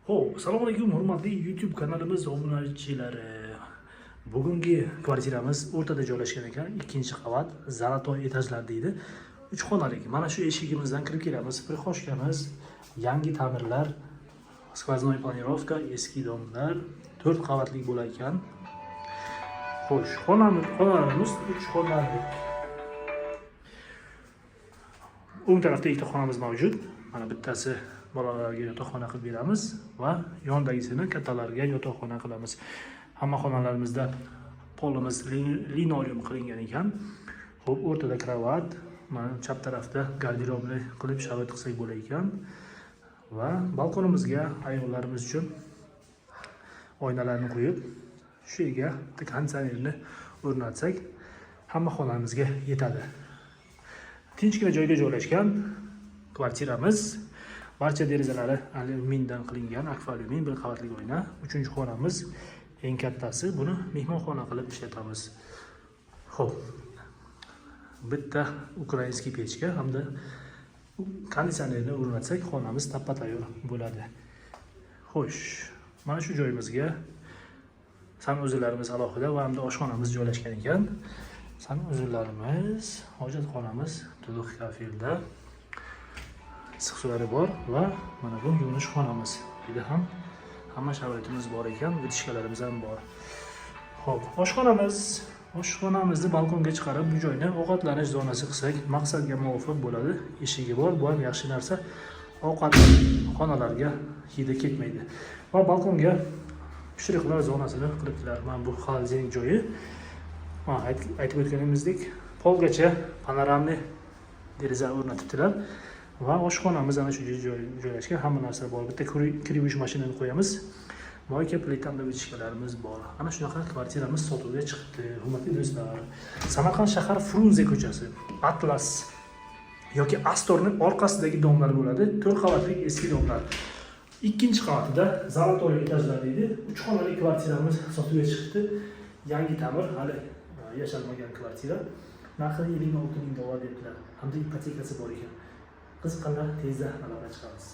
Xo'p, assalomu alaykum hurmatli YouTube kanalimiz obunachilari. Bugungi kvartiramiz o'rtada joylashgan ekan, ikkinchi qavat, zolotoy etajlar deydi. 3 xonalik. Mana shu eshigimizdan kirib kelamiz. Prixoshkamiz, yangi ta'mirlar, skvoznoy planirovka, eski domlar, 4 qavatli bo'lar ekan. Xo'sh, xonalarimiz 3 xonalik. O'ng tarafda ikkita xonamiz mavjud. Mana bittasi bolalarga yotoqxona qilib beramiz va yondagisini kattalarga yotoqxona qilamiz. Hamma xonalarimizda polimiz linoleum qilingan ekan. Xo'p, o'rtada kravat, mana chap tarafda garderobni qilib sharoit qilsak bo'lar ekan. Va balkonimizga ayollarimiz uchun oynalarni qo'yib, shu yerga konditsionerni o'rnatsak, hamma xonamizga yetadi. Tinchgina joyga joylashgan kvartiramiz. Barcha derazalari alyumindan qilingan, akvalyumin, bir qavatli oyna. 3-xonamiz eng kattasi. Buni mehmonxona qilib ishlatamiz. Xo'p. Bitta ukrainskiy pechka hamda konditsionerni o'rnatsak, xonamiz tappa-tayyor bo'ladi. Xo'sh, mana shu joyimizga sanuzillarimiz alohida va hamda oshxonamiz joylashgan ekan. Sanuzillarimiz, hojatxonamiz to'liq kafilda. Issiq suvlari bor va mana bu yuvinish xonamiz. Bu yerda ham hamma sharoitimiz bor ekan, vitishkalarimiz ham bor. Xo'p, oshxonamizni balkonga chiqarib, bu joyni ovqatlanish zonasi qilsak, maqsadga muvofiq bo'ladi. Eshigi bor, bu ham yaxshi narsa. Ovqat xonalarga hidi ketmaydi. Va balkonga pishiriqlar zonasini qilibdilar. Mana bu xolodilnik joyi. Aytib o'tganimizdek, polgacha panoramli deraza o'rnatibdilar. Va oshxonamiz ana shu joylashgan, hamma narsa bor. Bitta kir yuvish mashinani qo'yamiz. Moyka plitamda vitishkalarimiz bor. Ana shunaqa kvartiramiz sotuvga chiqdi. Hurmatli do'stlar, Samarqand shahar Frunze ko'chasi, Atlas yoki Astorning orqasidagi domlar bo'ladi. 4 qavatli eski domlar. Ikkinchi qavatida zolotoy etajlar deydi. 3 xonali kvartiramiz sotuvga chiqdi. Yangi ta'mir, hali yashalmagan kvartira. Narxi 26 ming dollar dedilar. Hamda ipotekasi bor ekan. Qiziqqanlar tezda aloqa chiqamiz.